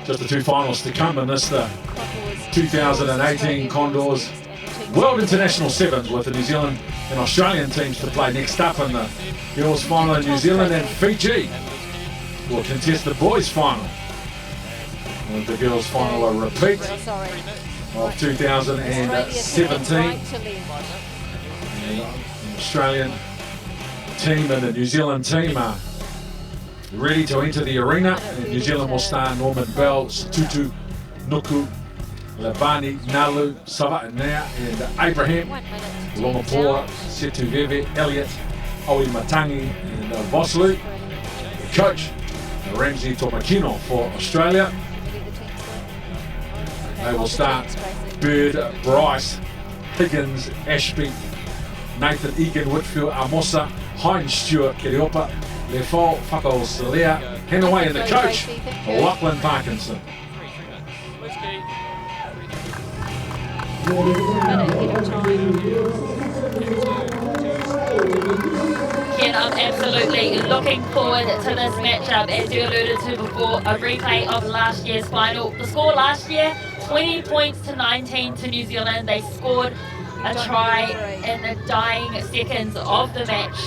Just the two finals to come in this, the 2018 Condors World International Sevens, with the New Zealand and Australian teams to play next up in the girls final in New Zealand, and Fiji will contest the boys final. With the girls final a repeat of 2017. And the Australian team and the New Zealand team are ready to enter the arena. And New Zealand will start Norman Bell, Tutu, Nuku, Labani, Nalu, Sava'anea, and Abraham, Lomapoa, Setuveve, Elliott, Owi Matangi, and Voslu. The coach, Ramsey Tomakino for Australia. They will start Bird, Bryce, Higgins, Ashby, Nathan Egan, Whitfield, Amosa, Hines, Stewart, Kiriopa, Lefol, Whakao, Salea, Hanaway, and the coach, Lachlan Parkinson. Ken, I'm absolutely looking forward to this matchup. As you alluded to before, a replay of last year's final. The score last year, 20 points to 19 to New Zealand. They scored a try in the dying seconds of the match.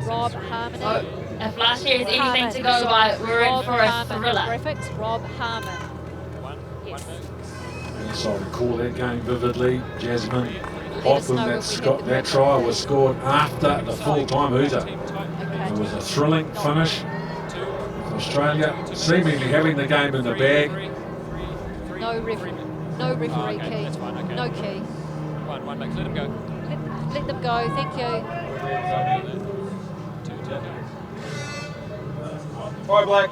Rob Harmon. So, if last year is anything to go by, we're in for a thriller. Prefix, Rob Harmon. Yes. Yes, I recall that game vividly. Jasmine Hoffman, that try was scored after the full-time hooter. It was a thrilling finish with Australia seemingly having the game in the bag. No referee key. No key. One back, let them go. Let them go, thank you. Bye, Black.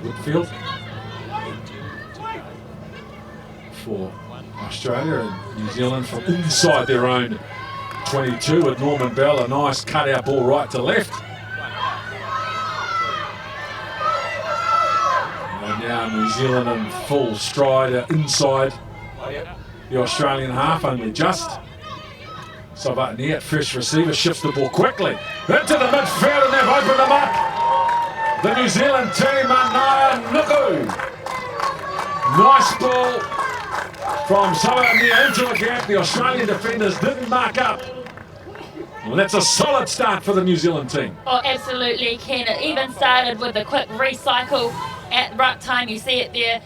Whitfield for Australia, and New Zealand from inside their own 22 with Norman Bell, a nice cut-out ball right to left. And now New Zealand in full stride inside the Australian half, only just. Sava'anea, first receiver, shifts the ball quickly into the midfield, and they've opened them up. The New Zealand team, Anaya Nuku. Nice ball from Sava'anea into the gap. The Australian defenders didn't mark up. Well, that's a solid start for the New Zealand team. Oh, absolutely, Ken. It even started with a quick recycle at ruck time. You see it there.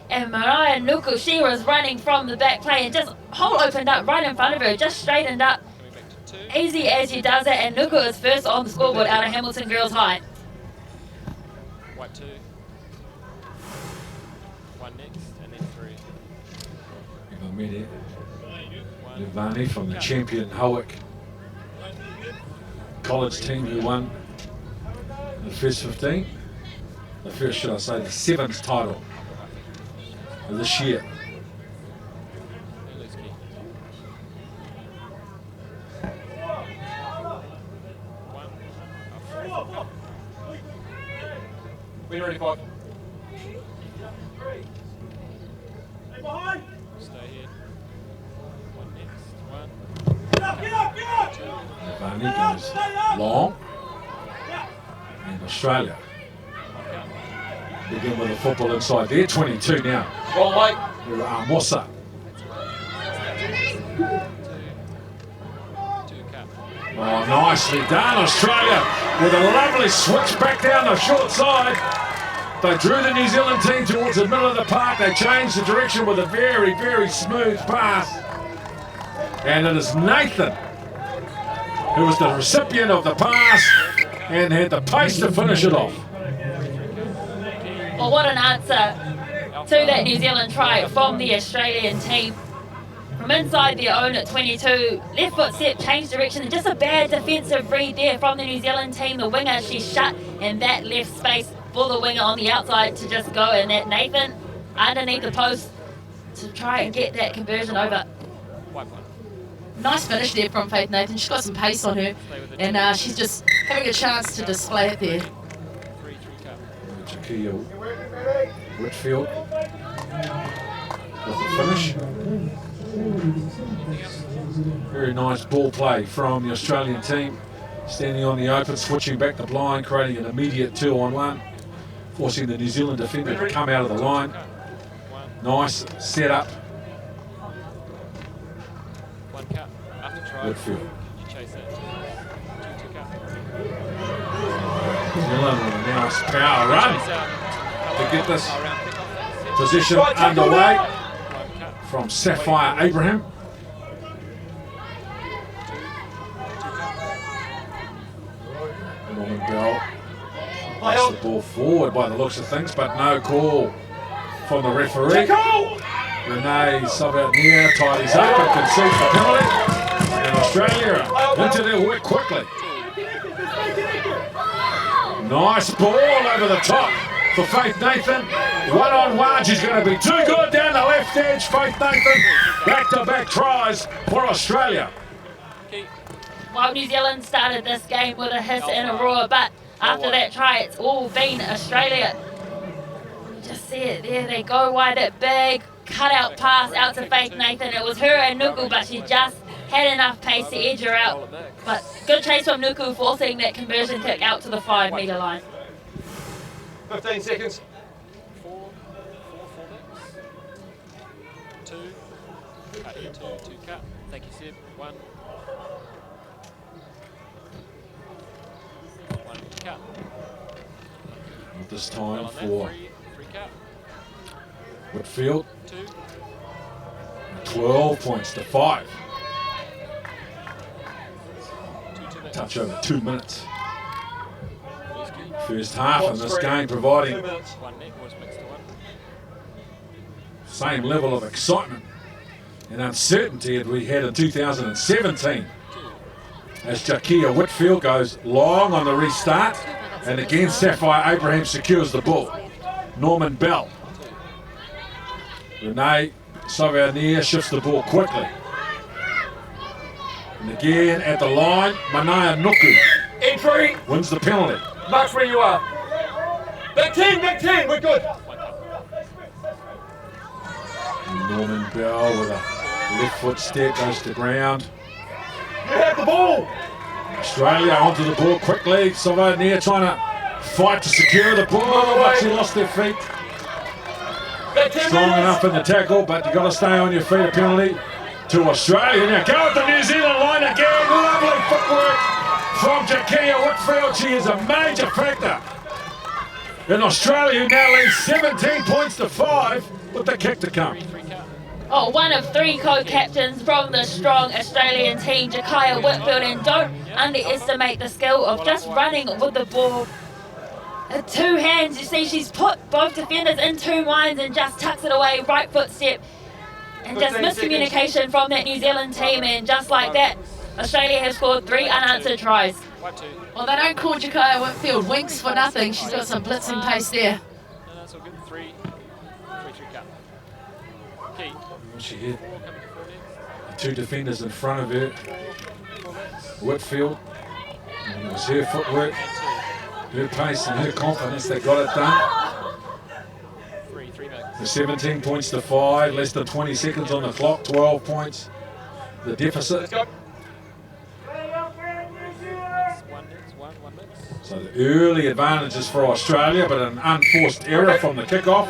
And Mariah Nuku, she was running from the back play and just hole opened up right in front of her, just straightened up. Easy as she does it, and Nuku is first on the scoreboard out of Hamilton Girls High. White 2. One next, and then 3. Levani from the champion Howick college team who won the first 15. The first, should I say, the 7th title of this year. We're ready, 5. Stay here. One next. One. Levani goes long. And Australia begin with the football inside there. 22 now. Roll, Mike. Mossa. 2 cap. Oh, nicely done, Australia, with a lovely switch back down the short side. They drew the New Zealand team towards the middle of the park. They changed the direction with a very, very smooth pass. And it is Nathan who was the recipient of the pass and had the pace to finish it off. Well, what an answer to that New Zealand try from the Australian team. From inside their own at 22, left foot step, change direction, and just a bad defensive read there from the New Zealand team. The winger, she's shut in that left space for the winger on the outside to just go, and that Nathan underneath the post to try and get that conversion over. Nice finish there from Faith Nathan. She's got some pace on her, and she's just having a chance to display it there. Jakia Whitfield with the finish. Very nice ball play from the Australian team. Standing on the open, switching back the blind, creating an immediate 2-on-1, forcing the New Zealand defender to come out of the line. Nice set up. One cut. After try. Whitfield. You chase that. Two cut. New Zealand with a nice power run Chase out. to get this Around pick off that. position underway One cut. from Sapphire Abraham. Norman Bell passes the ball forward by the looks of things, but no call from the referee. Renee Savarnier tidies up and concedes the penalty. And Australia are into their work quickly. Nice ball over the top for Faith Nathan. One-on-one, she's going to be too good down the left edge. Faith Nathan, back-to-back tries for Australia. Well, New Zealand started this game with a hiss and a roar, but after that try, it's all been Australia. Just see it there, they go wide it big, cut out pass out to Faith Nathan. It was her and Nuku, but she just had enough pace to edge her out. But good chase from Nuku, forcing that conversion kick out to the 5-metre line. 15 seconds. Four mix. Two. Cut here, two cut. Thank you, Seb. One. One cut. This Well time on that. for Three cut. Whitfield, Two. 12 points to 5. Two mix. Touch over 2 minutes. First half in this game 2 providing minutes. One net was mixed to one. same level of excitement and uncertainty that we had in 2017 as Jakia Whitfield goes long on the restart, and again Sapphire Abraham secures the ball. Norman Bell. Renee Savarnier shifts the ball quickly. And again at the line, Manaya Nuku Entry. wins the penalty. Mark where you are. Back 10, we're good. Norman Bell with a left foot step goes to ground. You have the ball. Australia onto the ball quickly. Savarnier trying to fight to secure the ball, but she lost their feet. Back 10 Strong minutes. enough in the tackle, but you've got to stay on your feet. A penalty to Australia. Now go at the New Zealand line again. Lovely footwork from Jakia Whitfield. She is a major factor in Australia, who now leads 17 points to 5 with the kick to come. Three cut. Oh, one of 3 co-captains from the strong Australian team, Jakia Whitfield, and don't underestimate the skill of just running with the ball. 2 hands, you see she's put both defenders in 2 minds and just tucks it away, right foot step. And just 15 miscommunication from that New Zealand team, and just like that, Australia have scored 3 unanswered tries. 1, 2. Well, they don't call Jakia Whitfield winks for nothing. She's got some blitzing pace there. No, that's all good. Three cut. Key. She hit Four coming to 4 nets. 2 defenders in front of her. Whitfield. And it was her footwork, her pace and her confidence that got it done. Three mix. The 17 points to 5, less than 20 seconds on the clock, 12 points. The deficit. Let's go. One mix. So the early advantages for Australia, but an unforced error from the kickoff.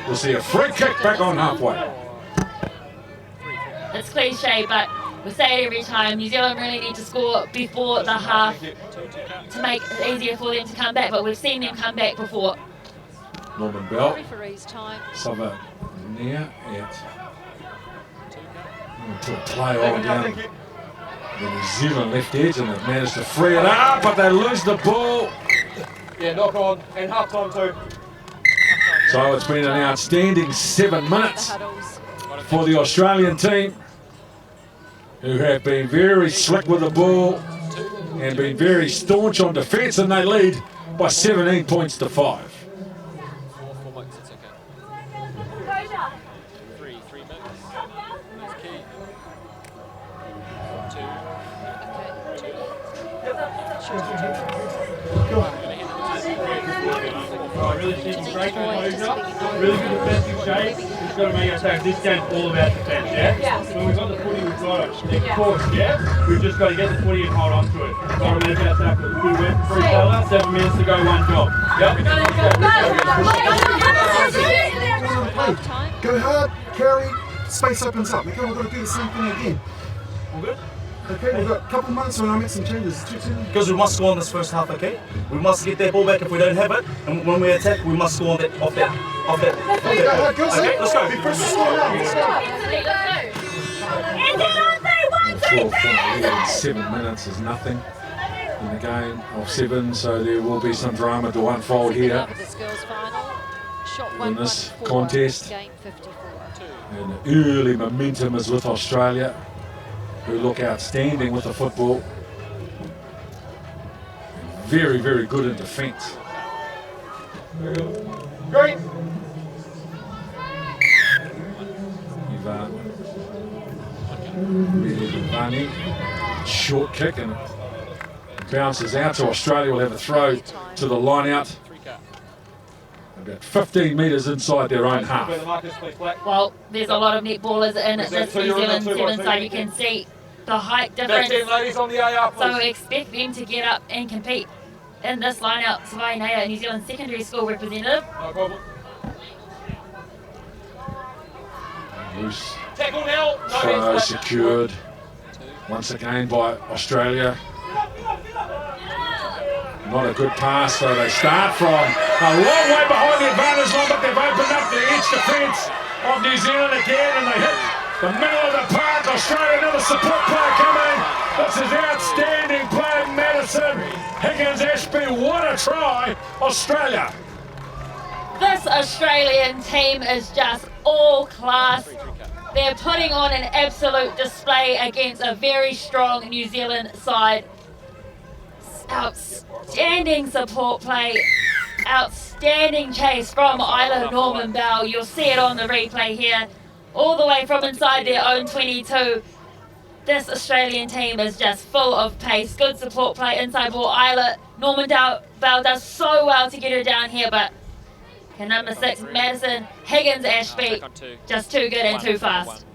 We'll see a free kick back on halfway. It's cliche, but we say it every time, New Zealand really need to score before the half to make it easier for them to come back, but we've seen them come back before. Norman Bell, Referee's time. Savarnier at to play all down the New Zealand left edge, and they've managed to free it up, but they lose the ball. Yeah, knock on. And half time too. So it's been an outstanding 7 The minutes huddles. for the Australian team, who have been very slick with the ball and been very staunch on defence, and they lead by 17 points to 5. Four mix. It's okay. Three mix. There's key. Two. Really good defensive shape. It's got to make us have this game all about defense. yeah? When we've got the footy, we've got it. Of course, yeah? We've just got to get the footy and hold on to it. Got to make that tackle. We went for each other, 7 minutes to go, one job. Yep. Go hard, carry, space opens up. Okay, we've got to do the same thing again. All good? Okay, we've got a couple minutes when I make some changes. Because we must score in this first half, okay? We must get that ball back if we don't have it, and when we attack, we must score that, off that. Okay, Let's go. Be first to score now. Let's go. 7 minutes is nothing in the game of 7, so there will be some drama to unfold here in this contest. And the early momentum is with Australia, who look outstanding with the football. Very, very good in defence. Great. Ivani, short kick and bounces out, so Australia will have a throw to the line out. About 15 metres inside their own half. Well, there's a lot of netballers in this New Zealand 7 side. You can see the height difference. So expect them to get up and compete. In this line-out, Savai Naya, New Zealand secondary school representative. No problem. Loose. Tackle now. Throw secured once again by Australia. Not a good pass, so they start from a long way behind the advantage line, but they've opened up the edge defence of New Zealand again, and they hit the middle of the park. Australia, another support player coming. This is outstanding play, Madison. Higgins Ashby, what a try, Australia. This Australian team is just all class. They're putting on an absolute display against a very strong New Zealand side. Outstanding support play, outstanding chase from Isla Norman Bell. You'll see it on the replay here, all the way from inside their own 22. This Australian team is just full of pace, good support play, inside ball. Isla Norman Bell does so well to get her down here, but number 6, Madison Higgins Ashby, just too good and too fast.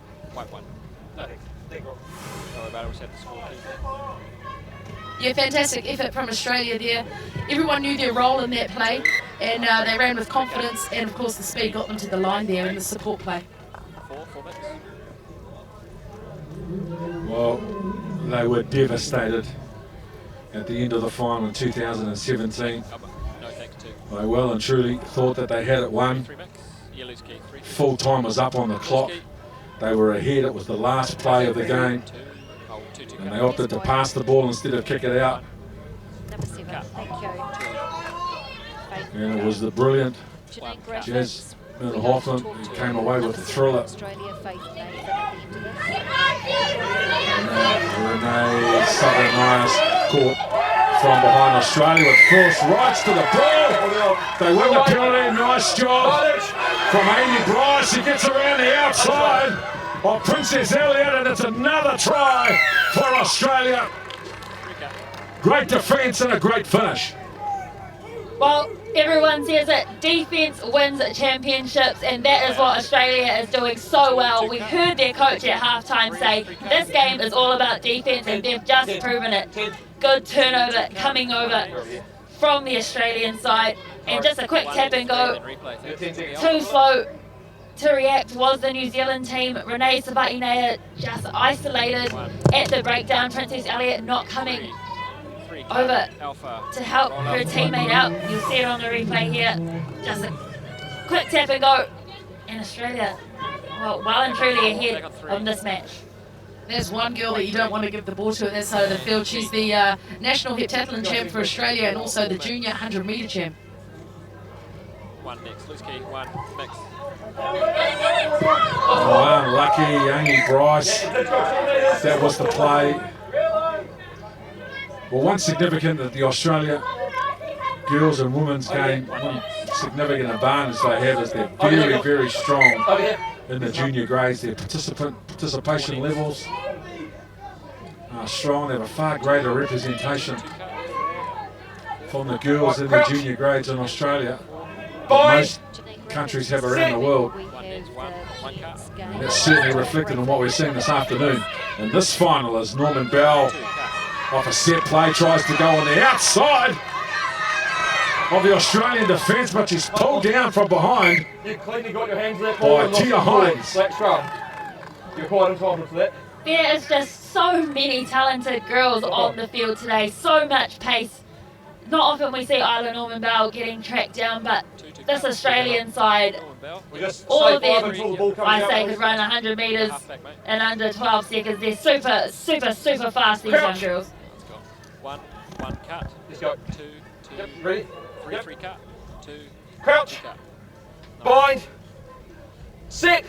Yeah, fantastic effort from Australia there. Everyone knew their role in that play, and they ran with confidence, and of course the speed got them to the line there in the support play. Well, they were devastated at the end of the final in 2017. They well and truly thought that they had it won. Full time was up on the clock. They were ahead. It was the last play of the game. And they opted to pass the ball instead of kick it out. Number 7, thank you. And it was the brilliant Jazz Hoffman who came away with the thriller. Renee Southern-Nias caught from behind Australia with force rights to the ball. They win the penalty. Nice job from Amy Bryce. She gets around the outside of Princess Elliott, and it's another try for Australia. Great defence and a great finish. Well, everyone says it, defence wins championships, and that is what Australia is doing so well. We heard their coach at halftime say, this game is all about defence, and they've just proven it. Good turnover coming over from the Australian side, and just a quick tap and go. Too slow to react was the New Zealand team. Renee Savaiinea just isolated at the breakdown. Princess Elliott not coming over to help her teammate out. You'll see it on the replay here. Just a quick tap and go. And Australia, well and truly ahead of this match. There's one girl that you don't want to give the ball to at that side of the field. She's the national heptathlon champ for Australia and also the junior 100 metre champ. One next, loose key, one mix. Oh, unlucky, Amy Bryce. That was the play. Well, one significant that the Australia girls and women's game, one significant advantage they have is they're very, very strong in the junior grades. Their participation levels are strong. They have a far greater representation from the girls in the junior grades in Australia than most countries have around the world. save the men's game. That's certainly reflected on what we're seeing this afternoon in this final as Norman Bell, off a set play, tries to go on the outside of the Australian defence, but she's pulled down from behind. You cleanly got your hands to that ball By and lost Tia it forward. Hines. Black scrum. You're quite entitled to that. There is just so many talented girls on the field today, so much pace. Not often we see Isla Norman Bell getting tracked down, but this Australian side, We just all stay of them, five until the ball comes I out, say, please. could run 100 metres in under 12 seconds. They're super, super, super fast, these young girls. One cut. Let's go. Two. Yep, ready? Yep. Three cut. Two. Crouch. Cut. Bind. Set.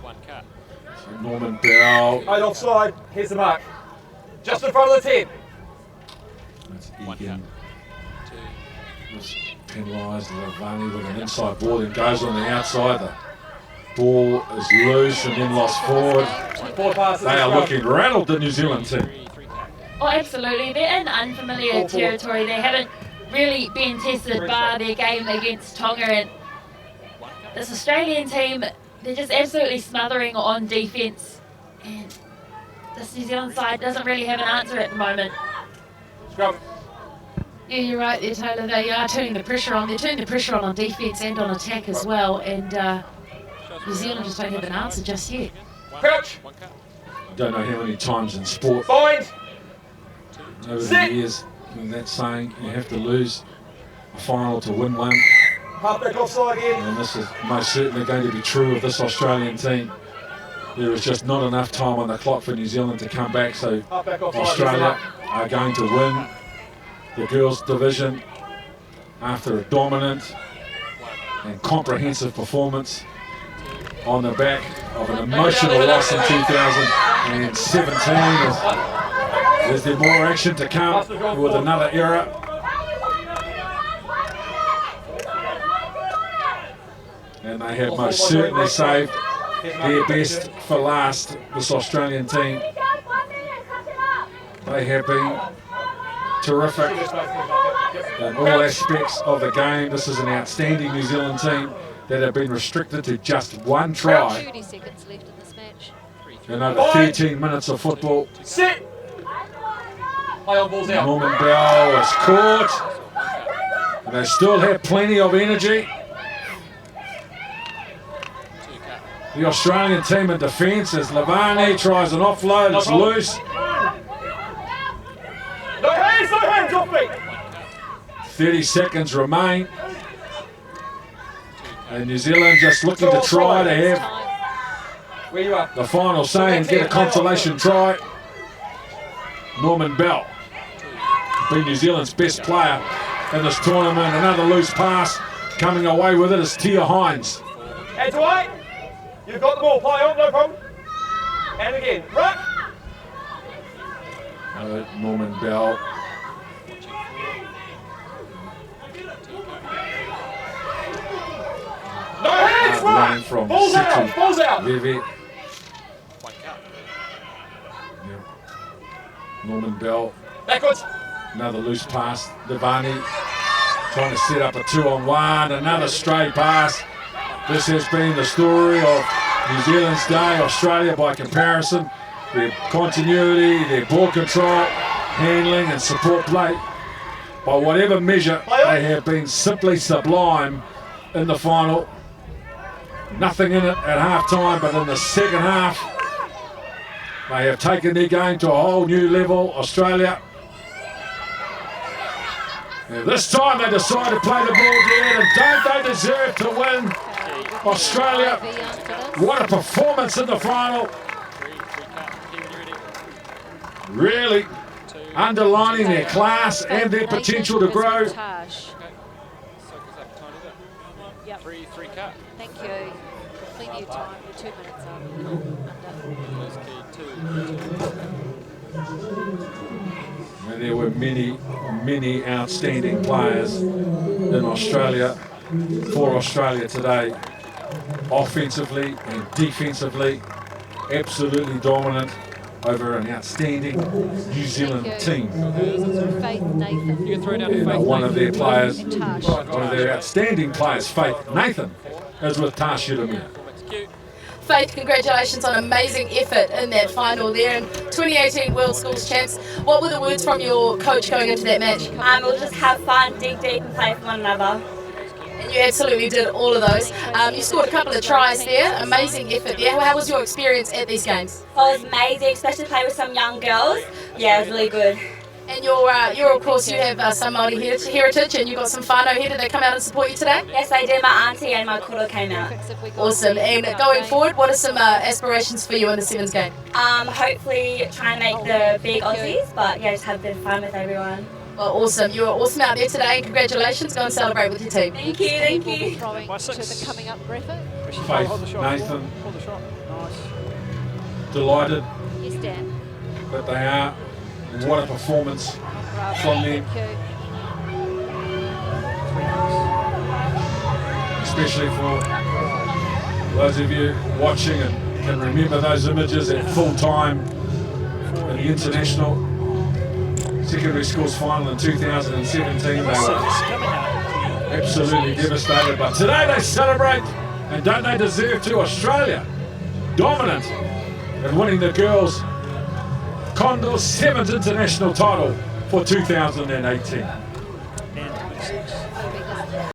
One cut. Norman Bell. 8 offside. Here's the mark. Just in front of the 10. That's One Egan. cut. Two. Was penalised. Lavani with an inside ball and goes on the outside. The ball is loose and then lost forward. 4 passes. They are looking rattled, the New Zealand team. Three cut. Oh, absolutely. They're in unfamiliar territory. They haven't really been tested by their game against Tonga. And this Australian team, they're just absolutely smothering on defence. And this New Zealand side doesn't really have an answer at the moment. Scrum. Yeah, you're right there, Taylor. They are turning the pressure on. They're turning the pressure on defence and on attack as well. And New Zealand just don't have an answer just yet. Crouch. One cut. I don't know how many times in sport Bind. over the Sit. years that saying you have to lose a final to win one. Halfback offside again. And this is most certainly going to be true of this Australian team. There is just not enough time on the clock for New Zealand to come back, so Halfback offside. Australia are going to win the girls' division after a dominant and comprehensive performance on the back of an emotional loss in 2017. Is there more action to come with another era? And they have most certainly saved their best for last, this Australian team. They have been terrific in all aspects of the game. This is an outstanding New Zealand team that have been restricted to just one try 30 seconds left in this match. in over 13 minutes of football. Sit. Play on balls out. Norman Bell is caught. And they still have plenty of energy. The Australian team in defence as Lavani tries an offload, it's loose. No hands off me. 30 seconds remain. And New Zealand just looking to try to have Where you are. the final say and get a consolation try. Norman Bell, being New Zealand's best player in this tournament. Another loose pass, coming away with it is Tia Hines. Hands away. You've got the ball. Play on, no problem. And again. Run. Norman Bell. No hands. Running Run. from Balls out. City. Balls out. Levy. One cut. Norman Bell. Backwards. Another loose pass. Devani trying to set up a 2-on-1. Another stray pass. This has been the story of New Zealand's day. Australia, by comparison, their continuity, their ball control, handling and support play. By whatever measure, they have been simply sublime in the final. Nothing in it at half-time, but in the second half, they have taken their game to a whole new level. Australia. And this time they decide to play the ball dead, and don't they deserve to win? Australia, what a performance in the final. Three cut. Keep it ready. Really underlining their class and their potential to grow. Taj. Okay. Soak us up a tiny bit. Yep. Three cut. Thank you. Plenty of time. We're 2 minutes up. First key, two. And there were many outstanding players in Australia, for Australia today. Offensively and defensively, absolutely dominant over an outstanding New Zealand team. Faith Nathan. You can throw down to And Faith. one of their players, And Taj. one of their outstanding players, Faith Nathan, as with Tasha Demir. Form execute. Faith, congratulations on amazing effort in that final there. And 2018 World Schools Champs, what were the words from your coach going into that match? We'll just have fun, dig deep and play for one another. And you absolutely did all of those. You scored a couple of tries there, amazing effort there. How was your experience at these games? Oh, it was amazing, especially to play with some young girls. Yeah, it was really good. And you're of course, you have some Māori heritage and you've got some whānau here. Did they come out and support you today? Yes, I did. My auntie and my koro came out. Awesome. And going forward, what are some aspirations for you in the Sevens game? Hopefully try and make the big Aussies, but yeah, just have a bit of fun with everyone. Well, awesome. You were awesome out there today. Congratulations. Go and celebrate with your team. Thank you, thank you. Throwing By to 6. the coming up graphic. Faith, Hold the shot. Nathan, Hold the shot. Nice. delighted Yes, Dan. that they are. What a performance from them, especially for those of you watching and can remember those images at full time in the International Secondary Schools Final in 2017. They were absolutely devastated, but today they celebrate, and don't they deserve to? Australia dominant and winning the girls' Condors 7th international title for 2018.